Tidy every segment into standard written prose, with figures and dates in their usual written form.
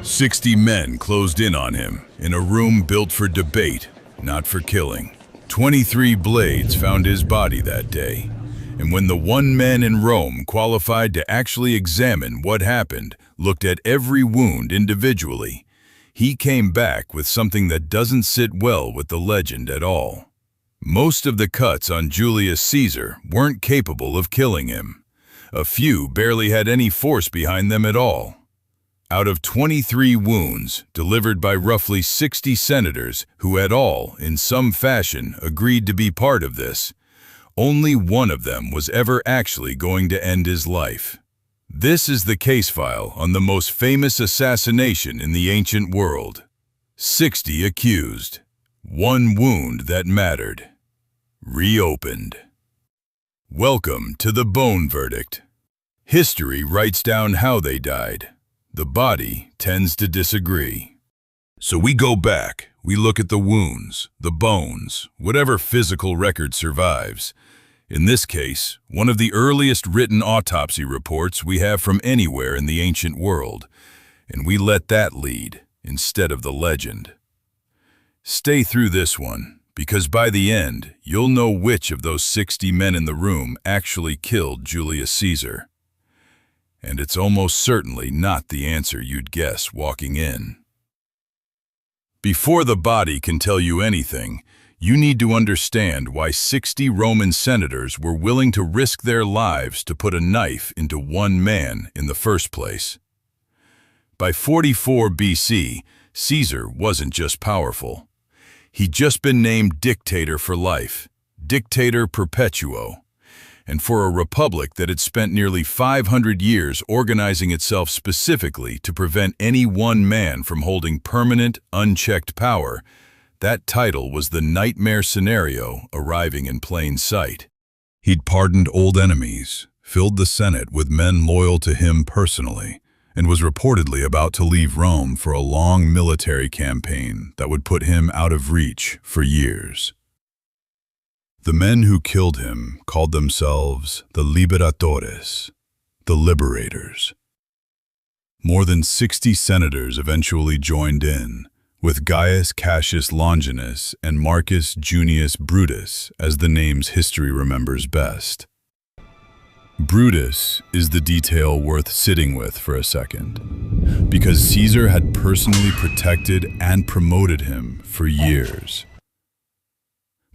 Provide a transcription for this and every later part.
60 men closed in on him in a room built for debate, not for killing. 23 blades found his body that day, and when the one man in Rome qualified to actually examine what happened, looked at every wound individually, he came back with something that doesn't sit well with the legend at all. Most of the cuts on Julius Caesar weren't capable of killing him. A few barely had any force behind them at all. Out of 23 wounds delivered by roughly 60 senators who had all, in some fashion, agreed to be part of this, only one of them was ever actually going to end his life. This is the case file on the most famous assassination in the ancient world. 60 accused. One wound that mattered. Reopened. Welcome to the bone verdict. History writes down how they died. The body tends to disagree. So we go back, we look at the wounds, the bones, whatever physical record survives. In this case, one of the earliest written autopsy reports we have from anywhere in the ancient world, and we let that lead instead of the legend. Stay through this one, because by the end, you'll know which of those 60 men in the room actually killed Julius Caesar. And it's almost certainly not the answer you'd guess walking in. Before the body can tell you anything, you need to understand why 60 Roman senators were willing to risk their lives to put a knife into one man in the first place. By 44 BC, Caesar wasn't just powerful. He'd just been named dictator for life, dictator perpetuo. And for a republic that had spent nearly 500 years organizing itself specifically to prevent any one man from holding permanent, unchecked power, that title was the nightmare scenario arriving in plain sight. He'd pardoned old enemies, filled the Senate with men loyal to him personally, and was reportedly about to leave Rome for a long military campaign that would put him out of reach for years. The men who killed him called themselves the Liberatores, the Liberators. More than 60 senators eventually joined in, with Gaius Cassius Longinus and Marcus Junius Brutus as the names history remembers best. Brutus is the detail worth sitting with for a second, because Caesar had personally protected and promoted him for years.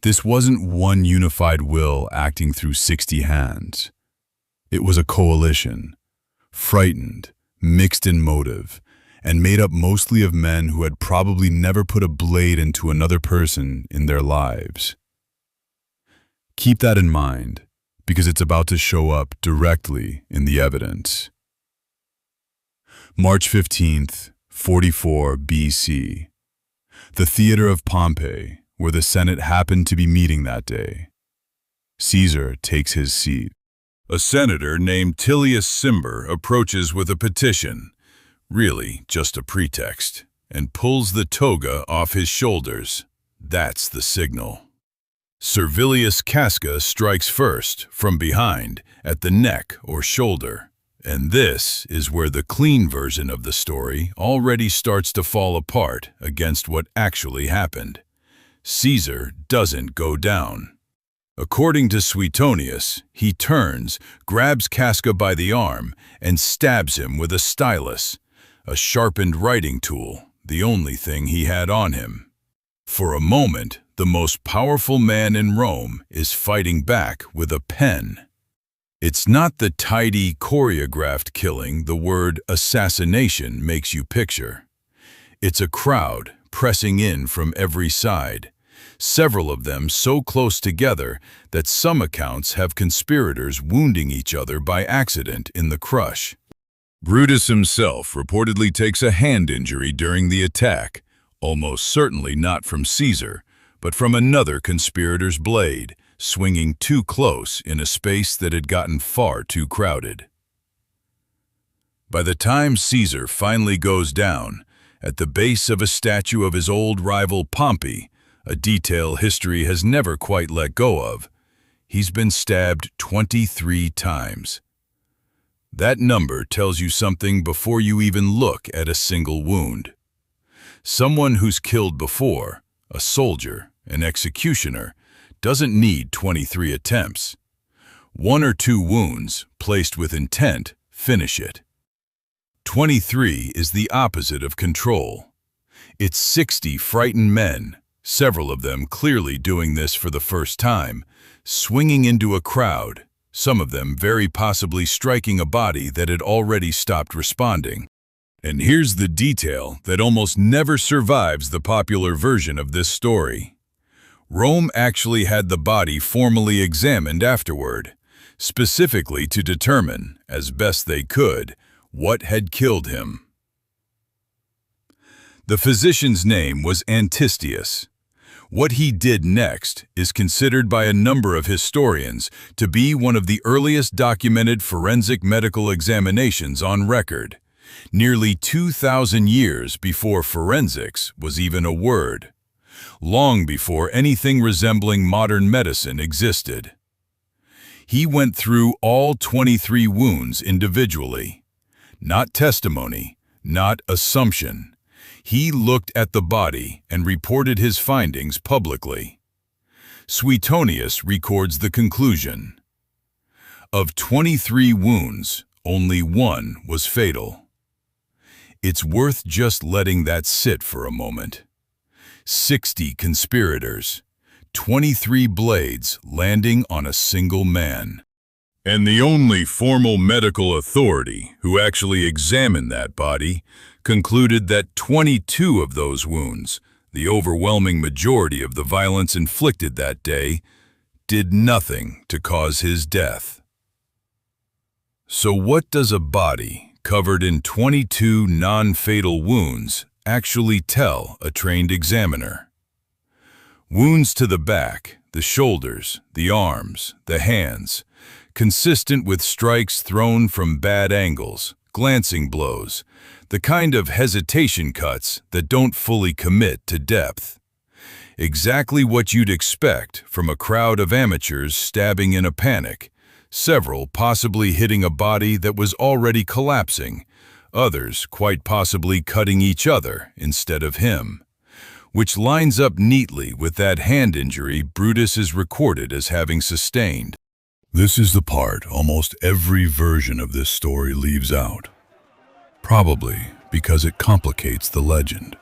This wasn't one unified will acting through 60 hands. It was a coalition, frightened, mixed in motive, and made up mostly of men who had probably never put a blade into another person in their lives. Keep that in mind, because it's about to show up directly in the evidence. March 15th, 44 BC. The theater of Pompeii, where the Senate happened to be meeting that day. Caesar takes his seat. A senator named Julius Caesar approaches with a petition, really just a pretext, and pulls the toga off his shoulders. That's the signal. Servilius Casca strikes first, from behind, at the neck or shoulder. And this is where the clean version of the story already starts to fall apart against what actually happened. Caesar doesn't go down. According to Suetonius, he turns, grabs Casca by the arm, and stabs him with a stylus, a sharpened writing tool, the only thing he had on him. For a moment, the most powerful man in Rome is fighting back with a pen. It's not the tidy, choreographed killing the word assassination makes you picture. It's a crowd pressing in from every side, several of them so close together that some accounts have conspirators wounding each other by accident in the crush. Brutus himself reportedly takes a hand injury during the attack, almost certainly not from Caesar, but from another conspirator's blade, swinging too close in a space that had gotten far too crowded. By the time Caesar finally goes down, at the base of a statue of his old rival Pompey, a detail history has never quite let go of, he's been stabbed 23 times. That number tells you something before you even look at a single wound. Someone who's killed before, a soldier, an executioner, doesn't need 23 attempts. 1 or 2 wounds, placed with intent, finish it. 23 is the opposite of control. It's 60 frightened men, several of them clearly doing this for the first time, swinging into a crowd, some of them very possibly striking a body that had already stopped responding. And here's the detail that almost never survives the popular version of this story. Rome actually had the body formally examined afterward, specifically to determine, as best they could, what had killed him. The physician's name was Antistius. What he did next is considered by a number of historians to be one of the earliest documented forensic medical examinations on record, nearly 2,000 years before forensics was even a word, long before anything resembling modern medicine existed. He went through all 23 wounds individually. Not testimony, not assumption. He looked at the body and reported his findings publicly. Suetonius records the conclusion. Of 23 wounds, only 1 was fatal. It's worth just letting that sit for a moment. 60 conspirators, 23 blades landing on a single man. And the only formal medical authority who actually examined that body concluded that 22 of those wounds, the overwhelming majority of the violence inflicted that day, did nothing to cause his death. So what does a body covered in 22 non-fatal wounds actually tell a trained examiner? Wounds to the back, the shoulders, the arms, the hands, consistent with strikes thrown from bad angles, glancing blows, the kind of hesitation cuts that don't fully commit to depth. Exactly what you'd expect from a crowd of amateurs stabbing in a panic, several possibly hitting a body that was already collapsing, others quite possibly cutting each other instead of him, which lines up neatly with that hand injury Brutus is recorded as having sustained. This is the part almost every version of this story leaves out, probably because it complicates the legend.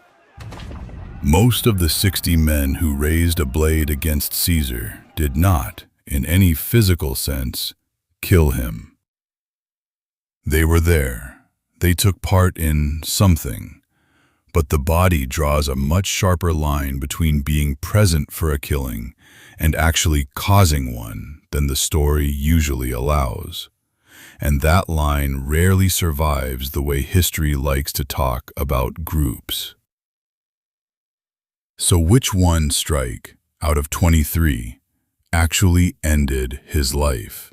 Most of the 60 men who raised a blade against Caesar did not, in any physical sense, kill him. They were there. They took part in something, but the body draws a much sharper line between being present for a killing and actually causing one than the story usually allows. And that line rarely survives the way history likes to talk about groups. So which one strike, out of 23, actually ended his life?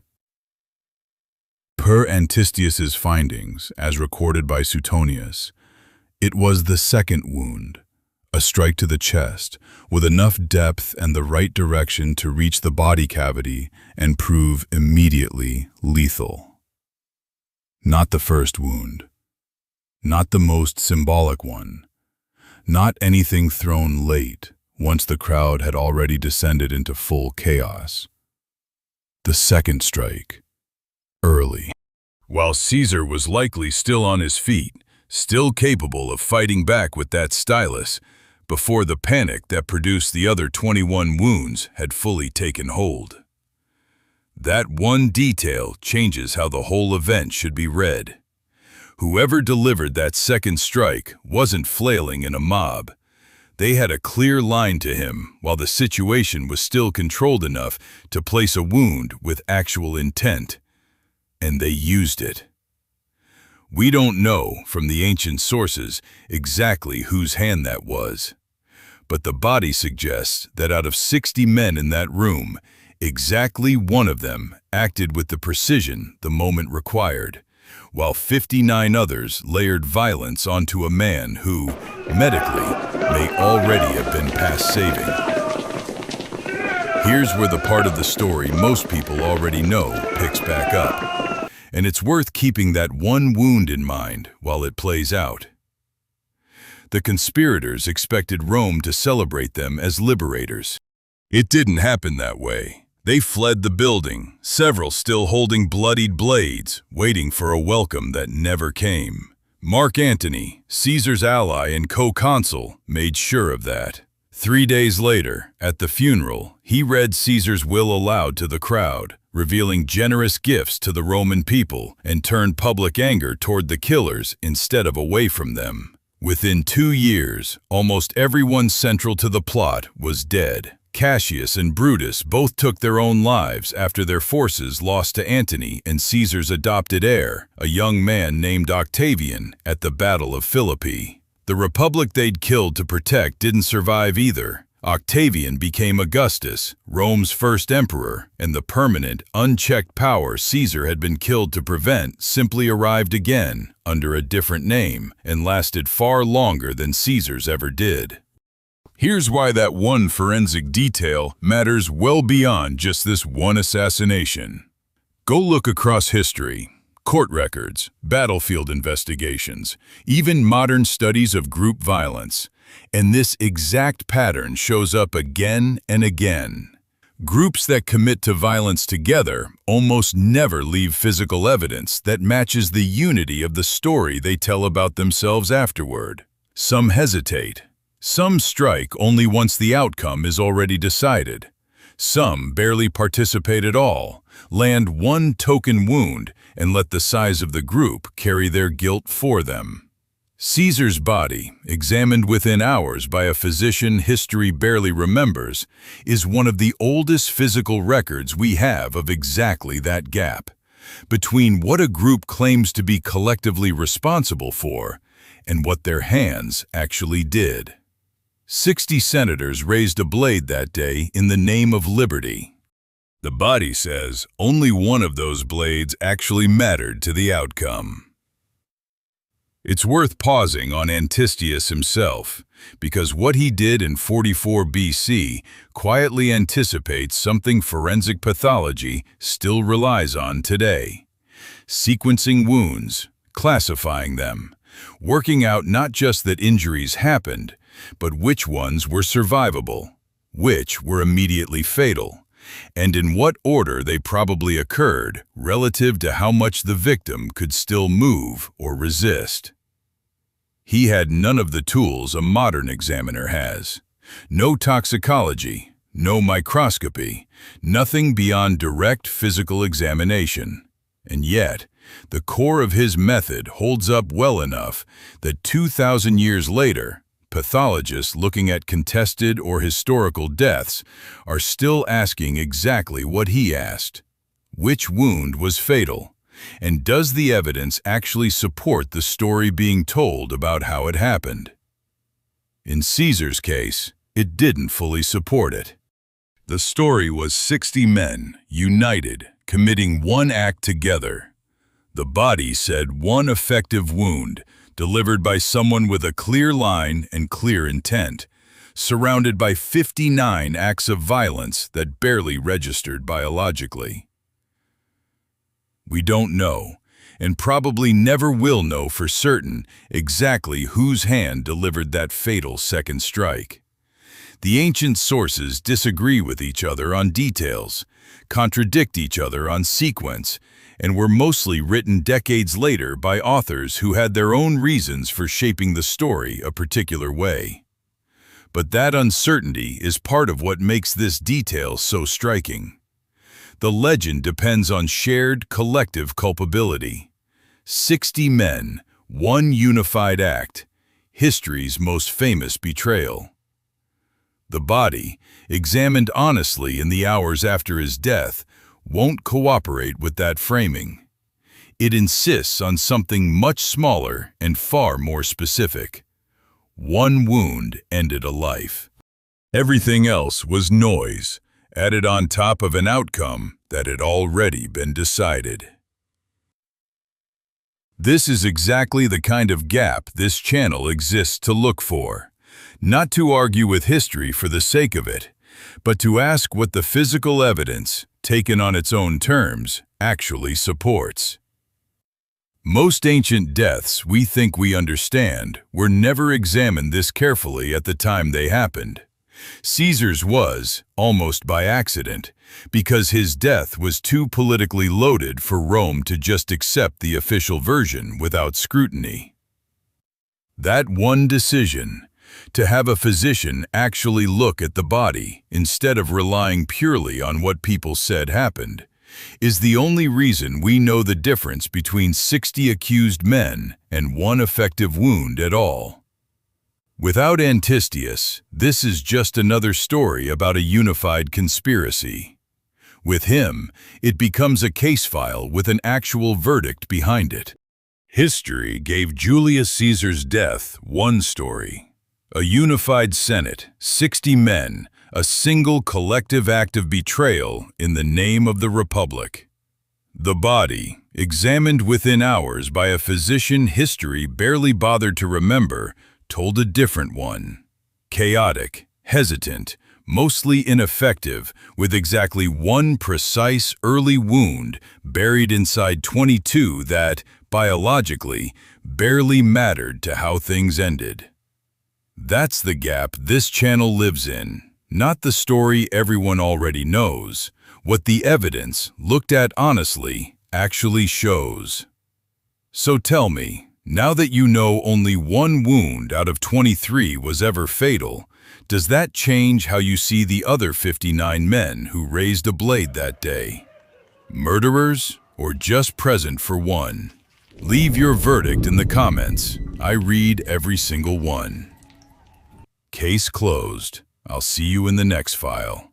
Per Antistius's findings, as recorded by Suetonius, it was the second wound, a strike to the chest, with enough depth and the right direction to reach the body cavity and prove immediately lethal. Not the first wound, not the most symbolic one, not anything thrown late, once the crowd had already descended into full chaos. The second strike, early. While Caesar was likely still on his feet, still capable of fighting back with that stylus, before the panic that produced the other 21 wounds had fully taken hold. That one detail changes how the whole event should be read. Whoever delivered that second strike wasn't flailing in a mob. They had a clear line to him while the situation was still controlled enough to place a wound with actual intent. And they used it. We don't know from the ancient sources exactly whose hand that was, but the body suggests that out of 60 men in that room, exactly one of them acted with the precision the moment required, while 59 others layered violence onto a man who, medically, may already have been past saving. Here's where the part of the story most people already know picks back up. and it's worth keeping that one wound in mind while it plays out. The conspirators expected Rome to celebrate them as liberators. It didn't happen that way. They fled the building, several still holding bloodied blades, waiting for a welcome that never came. Mark Antony, Caesar's ally and co-consul, made sure of that. 3 days later, at the funeral, he read Caesar's will aloud to the crowd, revealing generous gifts to the Roman people, and turned public anger toward the killers instead of away from them. Within 2 years, almost everyone central to the plot was dead. Cassius and Brutus both took their own lives after their forces lost to Antony and Caesar's adopted heir, a young man named Octavian, at the Battle of Philippi. The republic they'd killed to protect didn't survive either. Octavian became Augustus, Rome's first emperor, and the permanent, unchecked power Caesar had been killed to prevent simply arrived again, under a different name, and lasted far longer than Caesar's ever did. Here's why that one forensic detail matters well beyond just this one assassination. Go look across history. Court records, battlefield investigations, even modern studies of group violence. And this exact pattern shows up again and again. Groups that commit to violence together almost never leave physical evidence that matches the unity of the story they tell about themselves afterward. Some hesitate. Some strike only once the outcome is already decided. Some barely participate at all, land one token wound, and let the size of the group carry their guilt for them. Caesar's body, examined within hours by a physician history barely remembers, is one of the oldest physical records we have of exactly that gap, between what a group claims to be collectively responsible for and what their hands actually did. 60 senators raised a blade that day in the name of liberty. The body says only one of those blades actually mattered to the outcome. It's worth pausing on Antistius himself, because what he did in 44 BC quietly anticipates something forensic pathology still relies on today. Sequencing wounds, classifying them, working out not just that injuries happened, but which ones were survivable, which were immediately fatal, and in what order they probably occurred relative to how much the victim could still move or resist. He had none of the tools a modern examiner has. No toxicology, no microscopy, nothing beyond direct physical examination. And yet, the core of his method holds up well enough that 2,000 years later, pathologists looking at contested or historical deaths are still asking exactly what he asked. Which wound was fatal? And does the evidence actually support the story being told about how it happened? In Caesar's case, it didn't fully support it. The story was 60 men, united, committing one act together. The body said one effective wound, delivered by someone with a clear line and clear intent, surrounded by 59 acts of violence that barely registered biologically. We don't know, and probably never will know for certain, exactly whose hand delivered that fatal second strike. The ancient sources disagree with each other on details, contradict each other on sequence, and were mostly written decades later by authors who had their own reasons for shaping the story a particular way. But that uncertainty is part of what makes this detail so striking. The legend depends on shared collective culpability. 60 men, one unified act, history's most famous betrayal. The body, examined honestly in the hours after his death, won't cooperate with that framing. It insists on something much smaller and far more specific. One wound ended a life. Everything else was noise, added on top of an outcome that had already been decided. This is exactly the kind of gap this channel exists to look for. Not to argue with history for the sake of it, but to ask what the physical evidence, taken on its own terms, actually supports. Most ancient deaths we think we understand were never examined this carefully at the time they happened. Caesar's was, almost by accident, because his death was too politically loaded for Rome to just accept the official version without scrutiny. That one decision, to have a physician actually look at the body instead of relying purely on what people said happened, is the only reason we know the difference between 60 accused men and one effective wound at all. Without Antistius, this is just another story about a unified conspiracy. With him, it becomes a case file with an actual verdict behind it. History gave Julius Caesar's death one story. A unified Senate, 60 men, a single collective act of betrayal in the name of the Republic. The body, examined within hours by a physician history barely bothered to remember, told a different one. Chaotic, hesitant, mostly ineffective, with exactly one precise early wound buried inside 22 that, biologically, barely mattered to how things ended. That's the gap this channel lives in, not the story everyone already knows, what the evidence, looked at honestly, actually shows. So tell me, now that you know only one wound out of 23 was ever fatal, does that change how you see the other 59 men who raised a blade that day? Murderers or just present for one? Leave your verdict in the comments. I read every single one. Case closed. I'll see you in the next file.